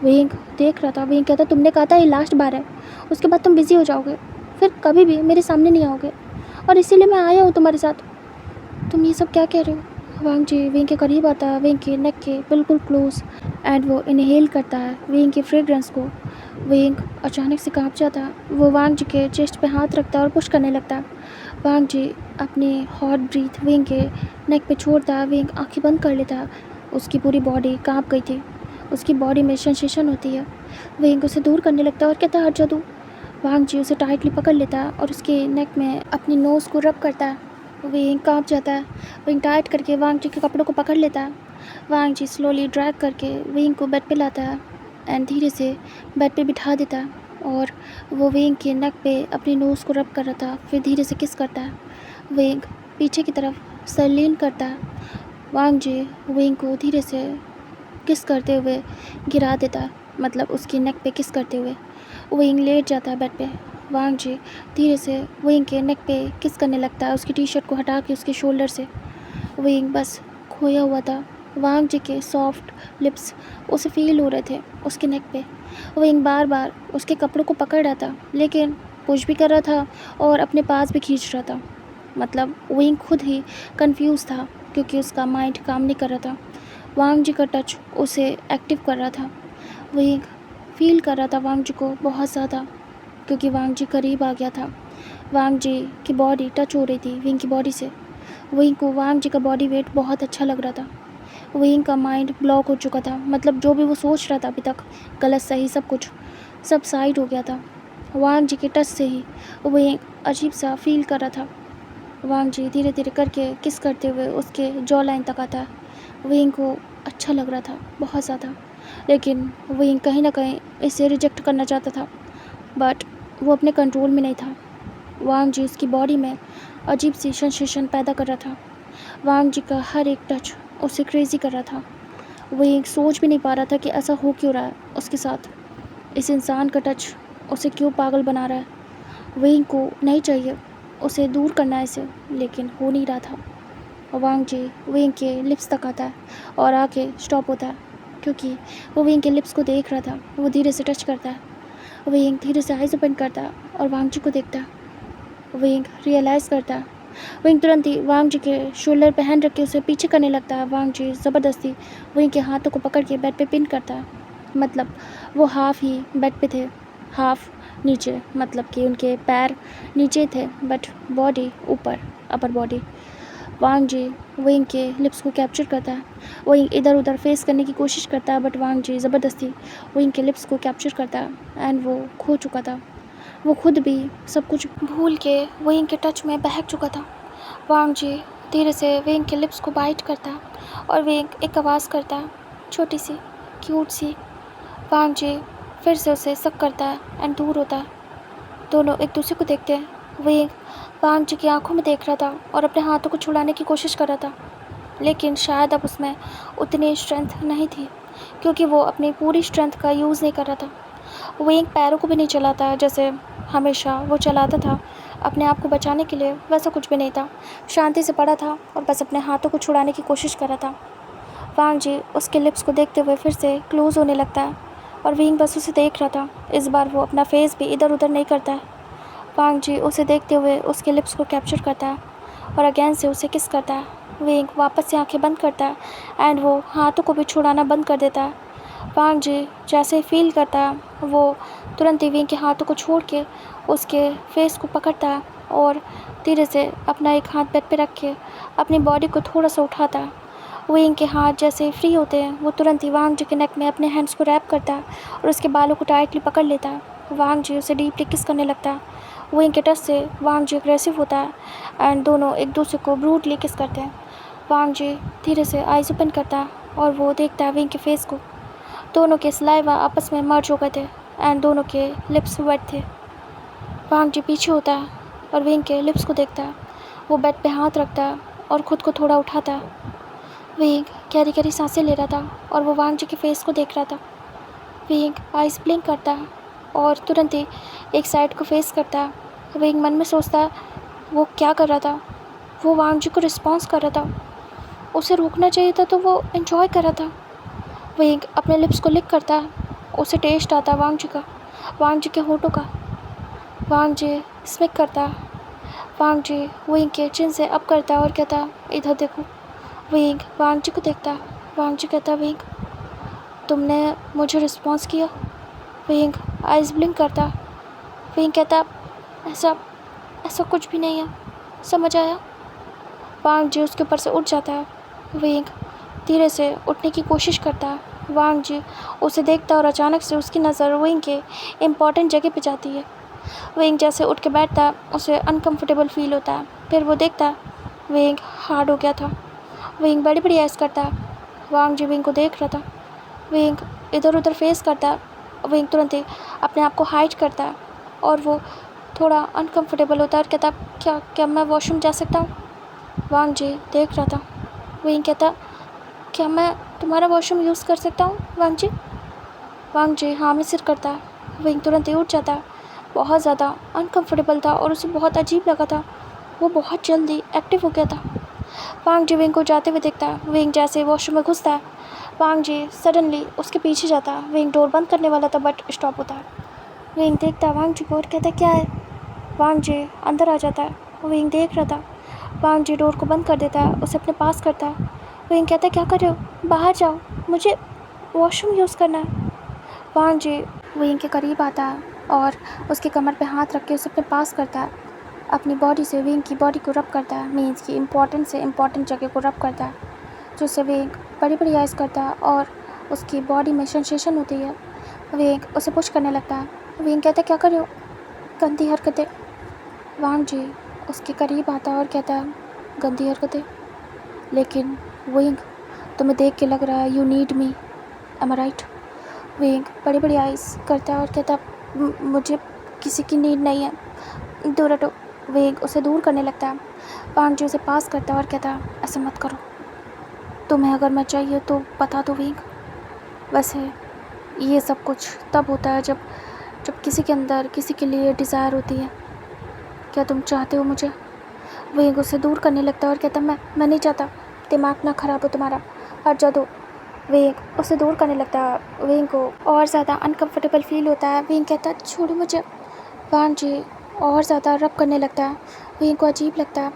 विंग देख रहा था। विंग कहता तुमने कहा था ये लास्ट बार है, उसके बाद तुम बिज़ी हो जाओगे, फिर कभी भी मेरे सामने नहीं आओगे, और इसीलिए मैं आया हूँ तुम्हारे साथ। तुम ये सब क्या कह रहे हो? वांग जी विंग के करीब आता है, विंग के नेक के बिल्कुल क्लोज, एंड वो इनहेल करता है विंग के फ्रेग्रेंस को। विंग अचानक से कांप जाता है। वो वांग जी के चेस्ट पे हाथ रखता है और पुश करने लगता है। वांग जी अपनी हॉट ब्रीथ विंग के नेक पे छोड़ता है। विंग आंखें बंद कर लेता है। उसकी पूरी बॉडी कांप गई थी, उसकी बॉडी में सेंसेशन होती है। विंग उसे दूर करने लगता है और कहता है हट जा तू। वांग जी उसे टाइटली पकड़ लेता है और उसके नेक में अपनी नोज़ को रब करता है। विंग कांप जाता है। विंग टाइट करके वांग जी के कपड़ों को पकड़ लेता है। वांग जी स्लोली ड्रैग करके विंग को बेड पे लाता है एंड धीरे से बेड पे बिठा देता है, और वो विंग के नेक पे अपनी नोज़ को रब कर रहा था, फिर धीरे से किस करता है। विंग पीछे की तरफ सर लीन करता है। वांग जी विंग को धीरे से किस करते हुए गिरा देता है, मतलब उसकी नेक पे किस करते हुए। विंग लेट जाता है बेड पे। वांग जी धीरे से विंग के नेक पे किस करने लगता है, उसकी टी शर्ट को हटा के उसके शोल्डर से। विंग बस खोया हुआ था। वांग जी के सॉफ्ट लिप्स उसे फील हो रहे थे उसके नेक पे। विंग बार बार उसके कपड़ों को पकड़ रहा था, लेकिन पुश भी कर रहा था और अपने पास भी खींच रहा था। मतलब विंग खुद ही कंफ्यूज था क्योंकि उसका माइंड काम नहीं कर रहा था। वांग जी का टच उसे एक्टिव कर रहा था। विंग फील कर रहा था वांग जी को बहुत ज़्यादा, क्योंकि वांग जी करीब आ गया था। वांग जी की बॉडी टच हो रही थी विंग की बॉडी से। विंग को वांग जी का बॉडी वेट बहुत अच्छा लग रहा था। विंग का माइंड ब्लॉक हो चुका था, मतलब जो भी वो सोच रहा था अभी तक, गलत सही सब कुछ, सब साइड हो गया था। वांग जी के टच से ही विंग अजीब सा फील कर रहा था। वांग जी धीरे धीरे करके किस करते हुए उसके जॉ लाइन तक आता है। विंग को अच्छा लग रहा था बहुत ज़्यादा, लेकिन विंग कहीं ना कहीं इसे रिजेक्ट करना चाहता था, बट वो अपने कंट्रोल में नहीं था। वांग जी उसकी बॉडी में अजीब सी सेंसेशन पैदा कर रहा था। वांग जी का हर एक टच उसे क्रेजी कर रहा था। विंग सोच भी नहीं पा रहा था कि ऐसा हो क्यों रहा है उसके साथ, इस इंसान का टच उसे क्यों पागल बना रहा है। विंग को नहीं चाहिए उसे दूर करना है इसे, लेकिन हो नहीं रहा था। वांग जी विंग के लिप्स तक आता है और आके स्टॉप होता है, क्योंकि वो विंग के लिप्स को देख रहा था। वो धीरे से टच करता है, विंग धीरे से आइज ओपन करता है और वांग जी को देखता है। विंग रियलाइज़ करता है। विंग तुरंत ही वांग जी के शोल्डर पे हैंड रख के उसे पीछे करने लगता है। वांग जी ज़बरदस्ती विंग के हाथों को पकड़ के बेड पे पिन करता है, मतलब वो हाफ ही बेड पे थे, हाफ नीचे, मतलब कि उनके पैर नीचे थे बट बॉडी ऊपर, अपर बॉडी। वांग जी विंग के लिप्स को कैप्चर करता है। विंग इधर उधर फेस करने की कोशिश करता है, बट वांग जी ज़बरदस्ती विंग के लिप्स को कैप्चर करता है एंड वो खो चुका था। वो खुद भी सब कुछ भूल के विंग के टच में बहक चुका था। वांग जी धीरे से विंग के लिप्स को बाइट करता है और विंग एक आवाज़ करता है, छोटी सी क्यूट सी। वांग जी फिर से उसे सक करता है एंड दूर होता है। दोनों एक दूसरे को देखते हैं। विंग वांग जी की आंखों में देख रहा था और अपने हाथों को छुड़ाने की कोशिश कर रहा था, लेकिन शायद अब उसमें उतनी स्ट्रेंथ नहीं थी, क्योंकि वो अपनी पूरी स्ट्रेंथ का यूज़ नहीं कर रहा था। विंग पैरों को भी नहीं चलाता है जैसे हमेशा वो चलाता था अपने आप को बचाने के लिए, वैसा कुछ भी नहीं था। शांति से पड़ा था और बस अपने हाथों को छुड़ाने की कोशिश कर रहा था। वांग जी उसके लिप्स को देखते हुए फिर से क्लोज होने लगता है और विंग बस उसे देख रहा था। इस बार वो अपना फेस भी इधर उधर नहीं करता है। वांग जी उसे देखते हुए उसके लिप्स को कैप्चर करता है और अगेन से उसे किस करता है। विंग वापस से आंखें बंद करता है एंड वो हाथों को भी छुड़ाना बंद कर देता है। वांग जी जैसे फील करता है वो तुरंत ही विंग के हाथों को छोड़ के उसके फेस को पकड़ता है और धीरे से अपना एक हाथ बेड पे रख के अपनी बॉडी को थोड़ा सा उठाता है। विंग के हाथ जैसे फ्री होते हैं वो तुरंत ही वांग जी के नेक में अपने हैंड्स को रैप करता है और उसके बालों को टाइटली पकड़ लेता है। वांग जी उसे डीपली किस करने लगता है। विंग के टच से वांग जी अग्रेसिव होता है एंड दोनों एक दूसरे को ब्रूटली किस करते हैं। वांग जी धीरे से आइज ओपन करता है और वो देखता है विंग के फेस को। दोनों के सलाइवा आपस में मर्ज हो गए थे एंड दोनों के लिप्स वेट थे। वांग जी पीछे होता है और विंग के लिप्स को देखता है। वो बेड पे हाथ रखता है और ख़ुद को थोड़ा उठाता है। विंग गहरी गहरी सांसें ले रहा था और वो वांग जी के फेस को देख रहा था। विंग आइस ब्लिंक करता है और तुरंत ही एक साइड को फेस करता है। विंग मन में सोचता है वो क्या कर रहा था, वो वांग जी को रिस्पॉन्स कर रहा था, उसे रोकना चाहिए था तो वो एंजॉय कर रहा था। विंग अपने लिप्स को लिक करता है, उसे टेस्ट आता है वांग जी का, वांग जी के होठों का। वांग जी स्मिक करता है। वांग जी विंग के चिन से अप करता है और कहता है इधर देखो। विंग वांग जी को देखता है। वांग जी कहता है विंग तुमने मुझे रिस्पॉन्स किया। विंग आइज ब्लिंक करता है। विंग कहता ऐसा ऐसा कुछ भी नहीं है, समझ आया। वांग जी उसके ऊपर से उठ जाता है। विंग धीरे से उठने की कोशिश करता है। वांग जी उसे देखता है और अचानक से उसकी नज़र विंग के इम्पॉर्टेंट जगह पे जाती है। विंग जैसे उठ के बैठता है उसे अनकंफर्टेबल फील होता है। फिर वो देखता है विंग हार्ड हो गया था। विंग बड़ी बड़ी ऐस करता है। वांग जी विंग को देख रहा था। विंग इधर उधर फेस करता है। विंग तुरंत ही अपने आप को हाइड करता है और वो थोड़ा अनकंफर्टेबल होता है और कहता क्या क्या मैं वॉशरूम जा सकता हूँ। वांग जी देख रहा था। विंग कहता क्या मैं तुम्हारा वॉशरूम यूज़ कर सकता हूँ वांग जी। वांग जी हाँ में सिर करता है। विंग तुरंत ही उठ जाता है। बहुत ज़्यादा अनकंफर्टेबल था और उसे बहुत अजीब लगा था। वो बहुत जल्दी एक्टिव हो गया था। वांग जी विंग को जाते हुए देखता है। विंग जैसे वॉशरूम में घुसता है, वांग जी सडनली उसके पीछे जाता है। विंग डोर बंद करने वाला था बट स्टॉप होता है। विंग देखता है वांग जी को और कहता है क्या है। वांग जी अंदर आ जाता है। विंग देख रहा था। वांग जी डोर को बंद कर देता है, उसे अपने पास करता है। विंग कहता है क्या कर रहे हो, बाहर जाओ, मुझे वॉशरूम यूज़ करना है। वांग जी विंग के करीब आता है और उसके कमर पे हाथ रख के उसे अपने पास करता है। अपनी बॉडी से विंग की बॉडी को रब करता है, मीन्स की इम्पॉर्टेंट से इम्पॉर्टेंट जगह को रब करता है। जिससे विंग बड़ी बड़ी आइज़ करता है और उसकी बॉडी में सेंसेशन होती है। विंग उसे पुश करने लगता है। विंग कहता है क्या कर रहे हो, गंदी हरकतें। वांग जी उसके करीब आता है और कहता है गंदी हरकतें, लेकिन विंग तुम्हें देख के लग रहा है you need me, am I right. विंग बड़ी बड़ी आइज़ करता है और कहता है मुझे किसी की नीड नहीं है, दूर हटो। विंग उसे दूर करने लगता है। वांग जी उसे पास करता है और कहता है ऐसे मत करो, तुम्हें अगर मैं चाहिए तो बता दो विंग। वैसे ये सब कुछ तब होता है जब जब किसी के अंदर किसी के लिए डिज़ायर होती है। क्या तुम चाहते हो मुझे? विंग उसे दूर करने लगता है और कहता मैं नहीं चाहता, दिमाग ना ख़राब हो तुम्हारा, हट जा दो। विंग उसे दूर करने लगता है। विंग को और ज़्यादा अनकंफर्टेबल फील होता है। विंग कहता है छोड़ो मुझे। वांग जी और ज़्यादा रब करने लगता है। विंग को अजीब लगता है।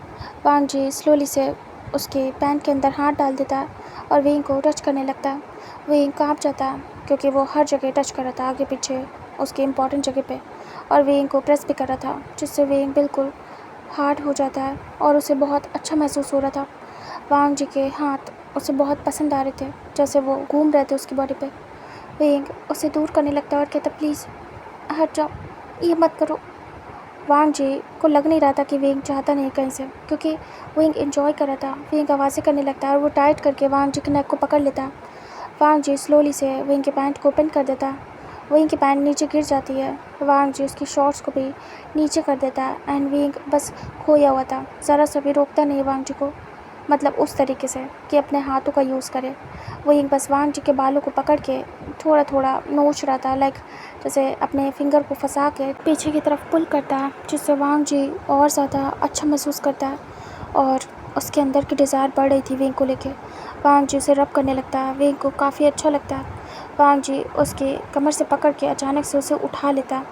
वांग जी स्लोली से उसके पैंट के अंदर हाथ डाल देता है और विंग को टच करने लगता है। विंग काँप जाता है क्योंकि वो हर जगह टच कर रहा था, आगे पीछे उसके इम्पॉर्टेंट जगह पे, और विंग को प्रेस भी कर रहा था, जिससे विंग बिल्कुल हार्ड हो जाता है और उसे बहुत अच्छा महसूस हो रहा था। वांग जी के हाथ उसे बहुत पसंद आ रहे थे, जैसे वो घूम रहे थे उसकी बॉडी पे। विंग उसे दूर करने लगता है और कहता प्लीज़ हट जाओ, ये मत करो। वांग जी को लग नहीं रहा था कि विंग चाहता नहीं कहीं से, क्योंकि विंग एंजॉय कर रहा था। विंग आवाज़ें करने लगता है और वो टाइट करके वांग जी के नेक को पकड़ लेता है। वांग जी स्लोली से विंग के पैंट को ओपन कर देता है। विंग की पैंट नीचे गिर जाती है। वांग जी उसकी शॉर्ट्स को भी नीचे कर देता है एंड विंग बस खोया हुआ था, ज़रा सा भी रोकता नहीं वांग जी को, मतलब उस तरीके से कि अपने हाथों का यूज़ करे। विंग बस वांग जी के बालों को पकड़ के थोड़ा थोड़ा नोच रहा था, लाइक जैसे अपने फिंगर को फंसा के पीछे की तरफ पुल करता है, जिससे वांग जी और ज़्यादा अच्छा महसूस करता है और उसके अंदर की डिज़ायर बढ़ रही थी विंग को लेके। वांग जी उसे रब करने लगता है। विंग को काफ़ी अच्छा लगता है। वांग जी उसके कमर से पकड़ के अचानक से उसे उठा लेता है,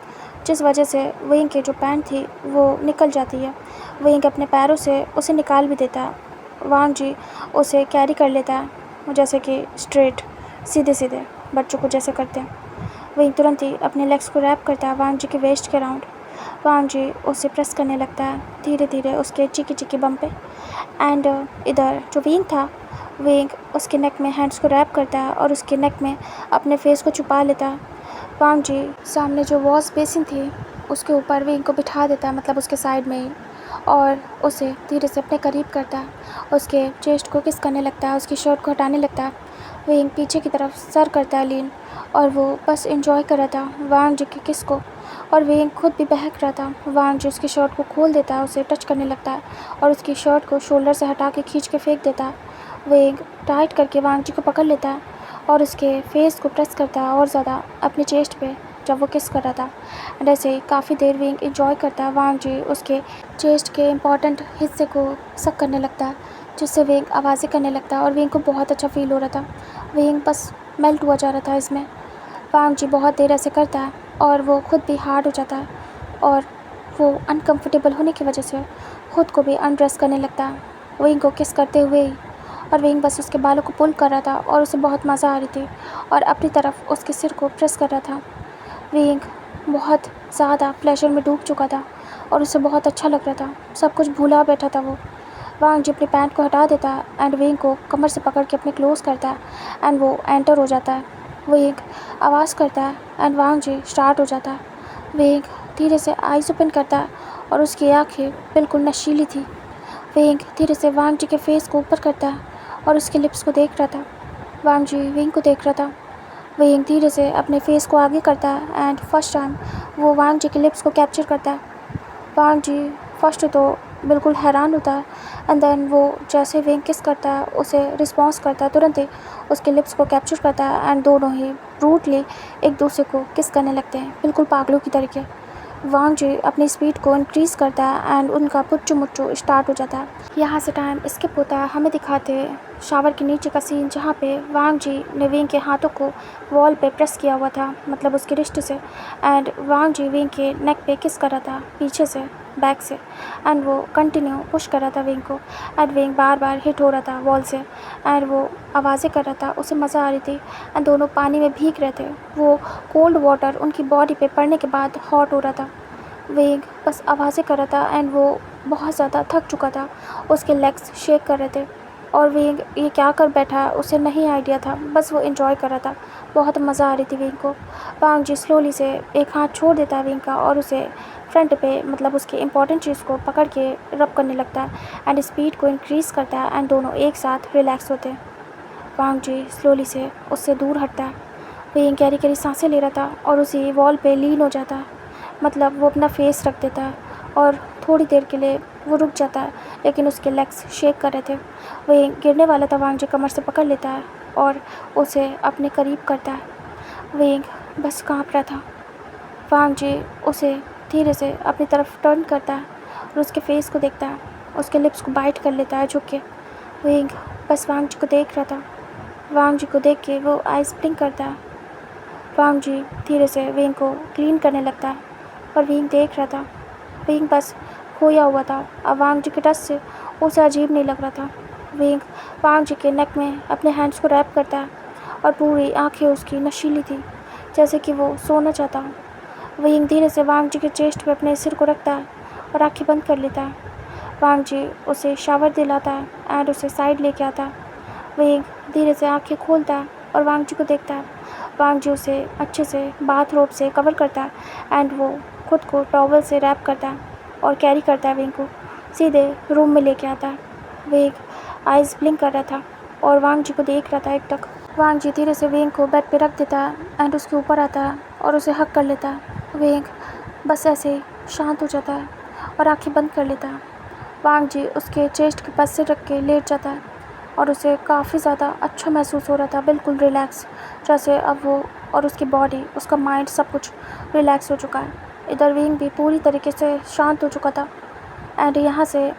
जिस वजह से विंग की जो पैंट थी वो निकल जाती है। विंग अपने पैरों से उसे निकाल भी देता है। वांग जी उसे कैरी कर लेता है, जैसे कि स्ट्रेट सीधे सीधे बच्चों को जैसे करते हैं। विंग तुरंत ही अपने लेग्स को रैप करता है वांग जी के वेस्ट के अराउंड। वांग जी उसे प्रेस करने लगता है धीरे धीरे उसके चिकी चिकी बम पे। एंड इधर जो विंग था, विंग उसके नेक में हैंड्स को रैप करता है और उसके नेक में अपने फेस को छुपा लेता है। वांग जी सामने जो वॉश बेसिन थी उसके ऊपर विंग को बिठा देता है, मतलब उसके साइड में ही, और उसे धीरे से अपने करीब करता है। उसके चेस्ट को किस करने लगता है, उसकी शर्ट को हटाने लगता है। विंग पीछे की तरफ सर करता है लीन, और वो बस एंजॉय कर रहा था वांग जी की किस को, और विंग खुद भी बहक रहा था। वांग जी उसकी शर्ट को खोल देता है, उसे टच करने लगता है और उसकी शर्ट को शोल्डर से हटा के खींच के फेंक देता है। विंग टाइट करके वांग जी को पकड़ लेता है और उसके फेस को प्रेस करता है और ज़्यादा अपने चेस्ट पे, जब वो किस कर रहा था। एंड ऐसे ही काफ़ी देर विंग एंजॉय करता है। वांग जी उसके चेस्ट के इम्पॉर्टेंट हिस्से को सक करने लगता है, जिससे विंग आवाज़ें करने लगता है और विंग को बहुत अच्छा फील हो रहा था। विंग बस मेल्ट हुआ जा रहा था इसमें। वांग जी बहुत देर ऐसे करता है और वो खुद भी हार्ड हो जाता है और वो अनकंफर्टेबल होने की वजह से खुद को भी अनड्रेस करने लगता है विंग को किस करते हुए ही। और विंग बस उसके बालों को पुल कर रहा था और उसे बहुत मज़ा आ रही थी और अपनी तरफ उसके सिर को प्रेस कर रहा था। विंग बहुत ज़्यादा प्लेजर में डूब चुका था और उसे बहुत अच्छा लग रहा था, सब कुछ भूला बैठा था वो। वांग जी अपनी पैंट को हटा देता है एंड विंग को कमर से पकड़ के अपने क्लोज करता है एंड वो एंटर हो जाता है। विंग आवाज़ करता है एंड वांग जी स्टार्ट हो जाता है। विंग धीरे से आइज़ ओपन करता है और उसकी आँखें बिल्कुल नशीली थी। विंग धीरे से वांग जी के फेस को ऊपर करता है और उसके लिप्स को देख रहा था। वांग जी विंग को देख रहा था। विंग धीरे से अपने फेस को आगे करता है एंड फर्स्ट टाइम वो वांग जी के लिप्स को कैप्चर करता है। वांग जी फर्स्ट तो बिल्कुल हैरान होता है एंड देन वो जैसे विंग किस करता है उसे रिस्पॉन्स करता है, तुरंत ही उसके लिप्स को कैप्चर करता है एंड दोनों ही ब्रूटली एक दूसरे को किस करने लगते हैं, बिल्कुल पागलों की तरीके। वांग जी अपनी स्पीड को इंक्रीज़ करता है एंड उनका पुच्चू मुच्चू स्टार्ट हो जाता है। यहाँ से टाइम स्किप होता है, हमें दिखाते हैं शावर के नीचे का सीन, जहाँ पे वांग जी ने विंग के हाथों को वॉल पे प्रेस किया हुआ था, मतलब उसके रिस्ट से, एंड वांग जी विंग के नेक पे किस कर रहा था पीछे से, बैक से, एंड वो कंटिन्यू पुश कर रहा था विंग को and wing bar bar hit हो रहा था वॉल से एंड वो आवाज़ें कर रहा था, उसे मज़ा आ रही थी एंड दोनों पानी में भीग रहे थे। वो कोल्ड वाटर उनकी बॉडी पे पड़ने के बाद हॉट हो रहा था। विंग बस आवाज़ें कर रहा था एंड वो बहुत ज़्यादा थक चुका था, उसके लेग्स शेक कर रहे थे और विंग ये क्या कर बैठा है उसे नहीं आइडिया था, बस वो एंजॉय कर रहा था। बहुत मज़ा आ रही थी विंग को। वांग जी स्लोली से एक हाथ छोड़ देता है विंग का और उसे फ्रंट पे मतलब उसके इंपॉर्टेंट चीज़ को पकड़ के रब करने लगता है एंड स्पीड को इंक्रीज़ करता है एंड दोनों एक साथ रिलैक्स होते हैं। वांग जी स्लोली से उससे दूर हटता है। विंग गहरी गहरी सांसें ले रहा था और उसी वॉल पे लीन हो जाता है, मतलब वो अपना फेस रख देता है और थोड़ी देर के लिए वो रुक जाता है, लेकिन उसके लेग्स शेक कर रहे थे। वही गिरने वाला था। वांग जी कमर से पकड़ लेता है और उसे अपने करीब करता है। विंग बस काँप रहा था। वांग जी उसे धीरे से अपनी तरफ टर्न करता है और उसके फेस को देखता है, उसके लिप्स को बाइट कर लेता है झुक के। विंग बस वांग जी को देख रहा था। वांग जी को देख के वो आइज़ ब्लिंक करता है। वांग जी धीरे से विंग को क्लीन करने लगता है और विंग देख रहा था। विंग बस खोया हुआ था। अब वांग जी के टच से उसे अजीब नहीं लग रहा था। विंग वांग जी के नेक में अपने हैंड्स को रैप करता है और पूरी आंखें उसकी नशीली थी, जैसे कि वो सोना चाहता हो। विंग धीरे से वांग जी के चेस्ट पे अपने सिर को रखता है और आंखें बंद कर लेता है। वांग जी उसे शावर दिलाता है एंड उसे साइड लेके आता है। विंग धीरे से आंखें खोलता है और वांग जी को देखता है। वांग जी उसे अच्छे से बाथ रोब से कवर करता है एंड वो खुद को टॉवल से रैप करता है और कैरी करता है विंग को सीधे रूम में लेके आता है। विंग आइज़ ब्लिंक कर रहा था और वांग जी को देख रहा था एक टक। वांग जी धीरे से विंग को बेड पे रख देता है एंड उसके ऊपर आता है और उसे हक कर लेता है। विंग बस ऐसे ही शांत हो जाता है और आंखें बंद कर लेता है। वांग जी उसके चेस्ट के पास सिर रख के लेट जाता है और उसे काफ़ी ज़्यादा अच्छा महसूस हो रहा था, बिल्कुल रिलैक्स, जैसे अब वो और उसकी बॉडी, उसका माइंड, सब कुछ रिलैक्स हो चुका है। इधर विंग भी पूरी तरीके से शांत हो चुका था। एंड यहाँ से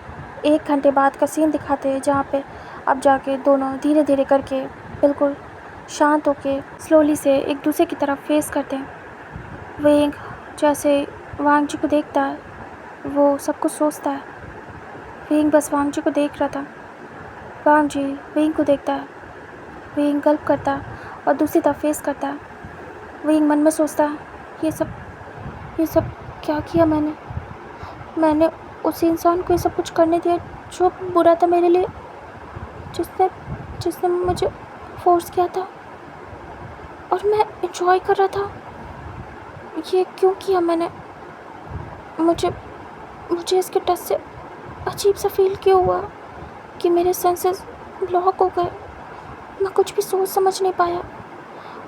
1 घंटे बाद का सीन दिखाते हैं जहाँ पे अब जाके दोनों धीरे धीरे करके बिल्कुल शांत होके स्लोली से एक दूसरे की तरफ फेस करते हैं। विंग जैसे वांग जी को देखता है वो सब कुछ सोचता है। विंग बस वांग जी को देख रहा था। वांग जी विंग को देखता है। विंग गल्प करता है और दूसरी तरफ फेस करता है। विंग मन में सोचता है ये सब क्या किया मैंने उस इंसान को ये सब कुछ करने दिया जो बुरा था मेरे लिए, जिसने मुझे फोर्स किया था और मैं एंजॉय कर रहा था। ये क्यों किया मैंने? मुझे इसके टच से अजीब सा फील क्यों हुआ कि मेरे सेंसेस ब्लॉक हो गए। मैं कुछ भी सोच समझ नहीं पाया।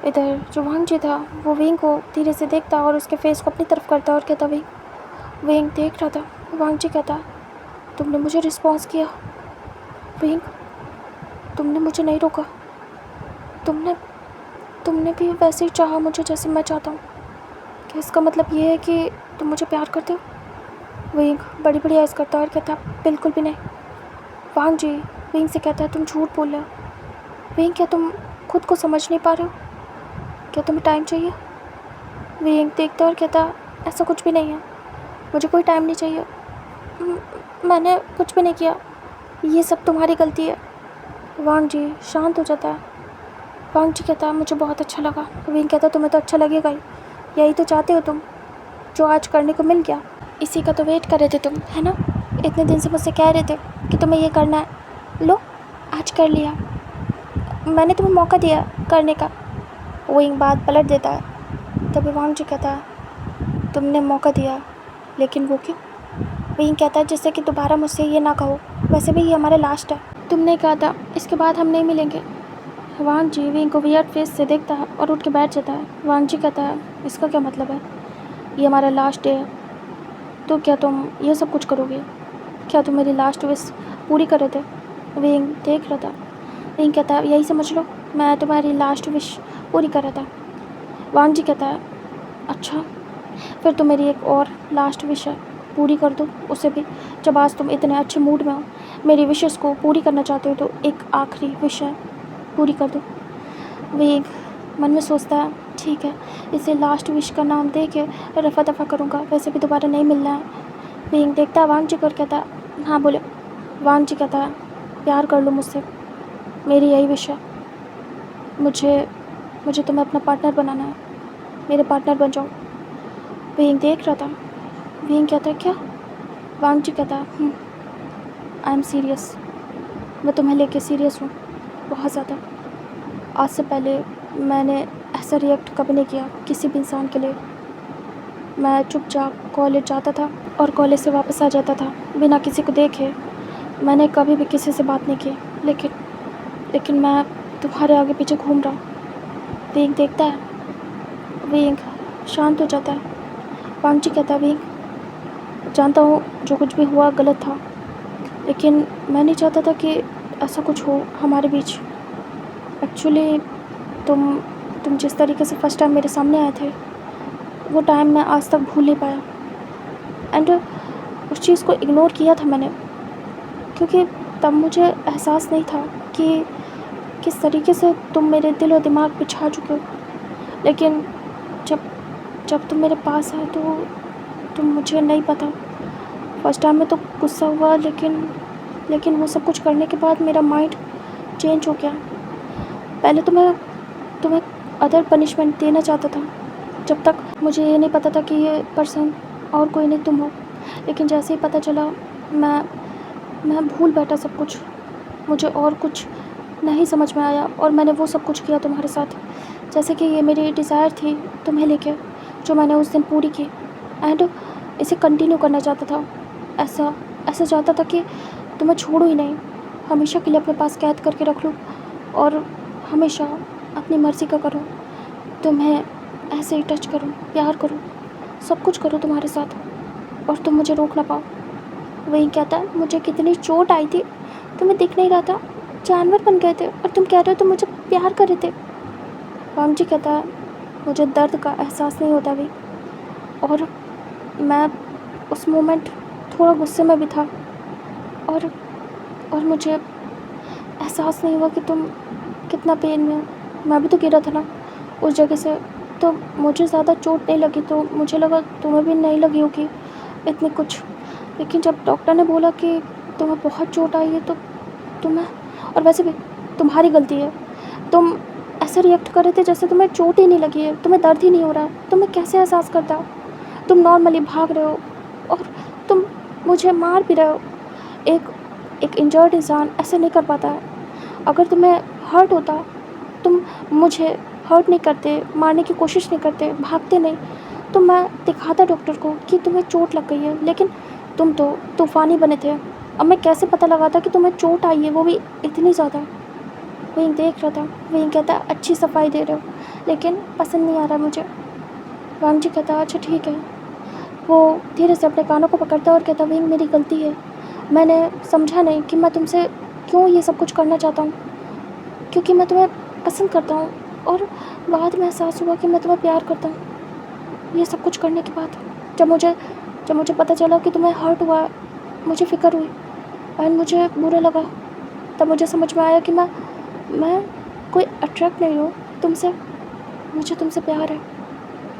इधर जो वांग जी था वो विंग को धीरे से देखता और उसके फेस को अपनी तरफ करता और कहता विंग देख रहा था। वांग जी कहता तुमने मुझे रिस्पॉन्स किया विंग, तुमने मुझे नहीं रोका, तुमने भी वैसे ही चाहा मुझे जैसे मैं चाहता हूँ। क्या इसका मतलब ये है कि तुम मुझे प्यार करते हो? विंग बड़ी बड़ी आइज़ करता और कहता बिल्कुल भी नहीं। वांग जी विंग से कहता है तुम झूठ बोल रहे हो। विंग क्या तुम खुद को समझ नहीं पा रहे हो? क्या तुम्हें टाइम चाहिए? विंग देखता और कहता ऐसा कुछ भी नहीं है, मुझे कोई टाइम नहीं चाहिए। मैंने कुछ भी नहीं किया, ये सब तुम्हारी गलती है। वांग जी शांत हो जाता है। वांग जी कहता मुझे बहुत अच्छा लगा। विंग कहता तुम्हें तो अच्छा लगेगा ही, यही तो चाहते हो तुम, जो आज करने को मिल गया इसी का तो वेट कर रहे थे तुम, है ना? इतने दिन से मुझसे कह रहे थे कि तुम्हें ये करना है, लो आज कर लिया, मैंने तुम्हें मौका दिया करने का। विंग बात पलट देता है। तभी वांग जी कहता है तुमने मौका दिया, लेकिन वो क्यों? विंग कहता है जिससे कि दोबारा मुझसे ये ना कहो, वैसे भी ये हमारा लास्ट है, तुमने कहा था इसके बाद हम नहीं मिलेंगे। वांग जी विंग को वियर्ड फेस से देखता है और उठ के बैठ जाता है। वांग जी कहता है इसका क्या मतलब है? ये हमारा लास्ट डे है, तो क्या तुम ये सब कुछ करोगे? क्या तुम मेरी लास्ट विश पूरी कर रहे थे? विंग देख रहा था। विंग कहता है यही समझ लो, मैं तुम्हारी लास्ट विश पूरी कर रहा था। वांग जी कहता है अच्छा, फिर तो मेरी एक और लास्ट विश है, पूरी कर दो उसे भी। जब आज तुम इतने अच्छे मूड में हो, मेरी विशेस को पूरी करना चाहते हो, तो एक आखिरी विश है, पूरी कर दो। विंग मन में सोचता है ठीक है, इसे लास्ट विश का नाम दे के रफ़ा दफ़ा करूँगा, वैसे भी दोबारा नहीं मिलना है। विंग देखता है वांग जी को और कहता है हाँ बोले। वांग जी कहता है प्यार कर लो मुझसे, मेरी यही विश है। मुझे तुम्हें अपना पार्टनर बनाना है, मेरे पार्टनर बन जाओ। विंग देख रहा था। विंग कहता है क्या? वांग जी कहता है आई एम सीरियस। मैं तुम्हें लेके सीरियस हूँ, बहुत ज़्यादा। आज से पहले मैंने ऐसा रिएक्ट कभी नहीं किया किसी भी इंसान के लिए। मैं चुपचाप कॉलेज जाता था और कॉलेज से वापस आ जाता था बिना किसी को देखे। मैंने कभी भी किसी से बात नहीं की, लेकिन मैं तुम्हारे आगे पीछे घूम रहा हूँ। विंग देखता है, विंग शांत हो जाता है। वांगजी कहता है, विंग जानता हूँ जो कुछ भी हुआ गलत था, लेकिन मैं नहीं चाहता था कि ऐसा कुछ हो हमारे बीच। एक्चुअली तुम जिस तरीके से फर्स्ट टाइम मेरे सामने आए थे, वो टाइम मैं आज तक भूल नहीं पाया। एंड उस चीज़ को इग्नोर किया था मैंने, क्योंकि तब मुझे एहसास नहीं था कि किस तरीके से तुम मेरे दिल और दिमाग पे छा चुके हो। लेकिन जब तुम मेरे पास आए तो मुझे नहीं पता। फर्स्ट टाइम में तो गुस्सा हुआ, लेकिन वो सब कुछ करने के बाद मेरा माइंड चेंज हो गया। पहले तो मैं तुम्हें अदर पनिशमेंट देना चाहता था, जब तक मुझे ये नहीं पता था कि ये पर्सन और कोई नहीं तुम हो। लेकिन जैसे ही पता चला, मैं भूल बैठा सब कुछ। मुझे और कुछ नहीं समझ में आया और मैंने वो सब कुछ किया तुम्हारे साथ, जैसे कि ये मेरी डिज़ायर थी तुम्हें लेके, जो मैंने उस दिन पूरी की। एंड इसे कंटिन्यू करना चाहता था। ऐसा चाहता था कि तुम्हें छोड़ूं ही नहीं, हमेशा के लिए अपने पास कैद करके रख लूँ और हमेशा अपनी मर्ज़ी का करूँ, तुम्हें ऐसे ही टच करूँ, प्यार करूँ, सब कुछ करूँ तुम्हारे साथ, और तुम मुझे रोक ना पाओ। वही कहता है, मुझे कितनी चोट आई थी, तुम्हें दिख नहीं रहा था, जानवर बन गए थे, और तुम कह रहे हो तुम मुझे प्यार कर रहे थे। वांगजी कहता है, मुझे दर्द का एहसास नहीं होता भी, और मैं उस मोमेंट थोड़ा गुस्से में भी था, और मुझे एहसास नहीं हुआ कि तुम कितना पेन में हो। मैं भी तो गिरा था ना उस जगह से, तो मुझे ज़्यादा चोट नहीं लगी, तो मुझे लगा तुम्हें भी नहीं लगी होगी इतनी कुछ। लेकिन जब डॉक्टर ने बोला कि तुम्हें बहुत चोट आई है, तो तुम्हें, और वैसे भी तुम्हारी गलती है, तुम ऐसे रिएक्ट कर रहे थे जैसे तुम्हें चोट ही नहीं लगी है, तुम्हें दर्द ही नहीं हो रहा है। तुम्हें कैसे एहसास करता हो? तुम नॉर्मली भाग रहे हो और तुम मुझे मार भी रहे हो। एक इंजर्ड इंसान ऐसे नहीं कर पाता है। अगर तुम्हें हर्ट होता, तुम मुझे हर्ट नहीं करते, मारने की कोशिश नहीं करते, भागते नहीं, तो मैं दिखाता डॉक्टर को कि तुम्हें चोट लग गई है। लेकिन तुम तो तूफ़ानी बने थे। अब मैं कैसे पता लगाता कि तुम्हें चोट आई है, वो भी इतनी ज़्यादा? वही देख रहा था, वही कहता अच्छी सफाई दे रहे हो, लेकिन पसंद नहीं आ रहा मुझे। वांगजी कहता अच्छा ठीक है। वो धीरे से अपने कानों को पकड़ता और कहता, वही मेरी गलती है, मैंने समझा नहीं कि मैं तुमसे क्यों ये सब कुछ करना चाहता हूँ, क्योंकि मैं तुम्हें पसंद करता हूँ, और बाद में एहसास हुआ कि मैं तुम्हें प्यार करता हूँ। ये सब कुछ करने के बाद जब मुझे पता चला कि तुम्हें हर्ट हुआ, मुझे फ़िक्र हुई और मुझे बुरा लगा। तब मुझे समझ में आया कि मैं कोई अट्रैक्ट नहीं हूँ तुमसे, मुझे तुमसे प्यार है,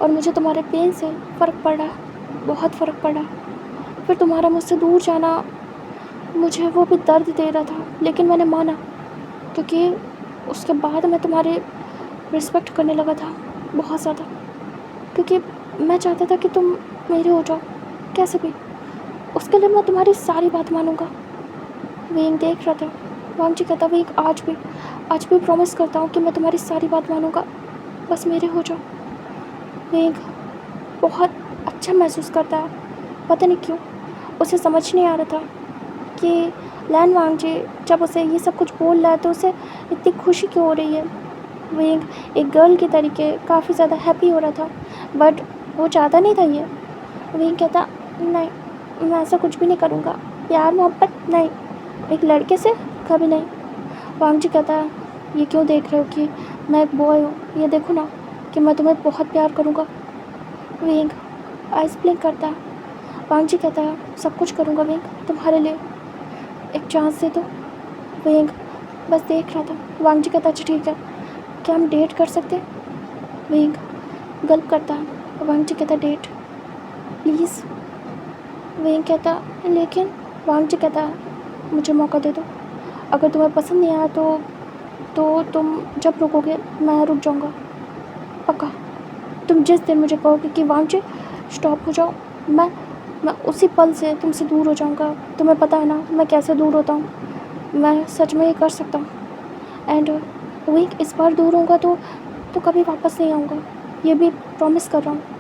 और मुझे तुम्हारे पेन से फ़र्क पड़ रहा है, बहुत फ़र्क पड़ रहा है। फिर तुम्हारा मुझसे दूर जाना, मुझे वो भी दर्द दे रहा था, लेकिन मैंने माना, क्योंकि उसके बाद मैं तुम्हारी रिस्पेक्ट करने लगा था बहुत ज़्यादा, क्योंकि मैं चाहता था कि तुम मेरे हो जाओ कैसे भी। उसके लिए मैं तुम्हारी सारी बात मानूंगा। वेंग देख रहा था। वांगजी कहता, वेंग आज भी प्रॉमिस करता हूँ कि मैं तुम्हारी सारी बात मानूंगा, बस मेरे हो जाओ। वेंग बहुत अच्छा महसूस करता है, पता नहीं क्यों। उसे समझ नहीं आ रहा था कि लैन वांगजी जब उसे ये सब कुछ बोल रहा है तो उसे इतनी खुशी क्यों हो रही है। वो एक गर्ल के तरीके काफ़ी ज़्यादा हैप्पी हो रहा था, बट वो चाहता नहीं था ये। वो कहता, नहीं मैं ऐसा कुछ भी नहीं करूँगा, प्यार मोहब्बत नहीं, एक लड़के से कभी नहीं। वांगजी कहता है, ये क्यों देख रहे हो कि मैं एक बॉय हूँ, ये देखो ना कि मैं तुम्हें बहुत प्यार करूँगा। विंग आइस ब्लिंक करता है। वांगजी कहता है, सब कुछ करूँगा विंग, तुम्हारे लिए एक चांस दे दो। विंग बस देख रहा था। वांगजी कहता, अच्छा ठीक है, क्या हम डेट कर सकते हैं? विंग गल्प करता है। वांगजी कहता, डेट प्लीज़। विंग कहता, लेकिन। वांगजी कहता, मुझे मौका दे दो, अगर तुम्हें पसंद नहीं आया तो तुम जब रुकोगे मैं रुक जाऊँगा, पक्का। तुम जिस दिन मुझे कहोगे कि वांगजी स्टॉप हो जाओ, मैं उसी पल से तुमसे दूर हो जाऊँगा। तुम्हें पता है ना मैं कैसे दूर होता हूँ। मैं सच में ये कर सकता हूँ। एंड वही इस बार दूर होऊंगा तो कभी वापस नहीं आऊँगा, ये भी प्रॉमिस कर रहा हूँ।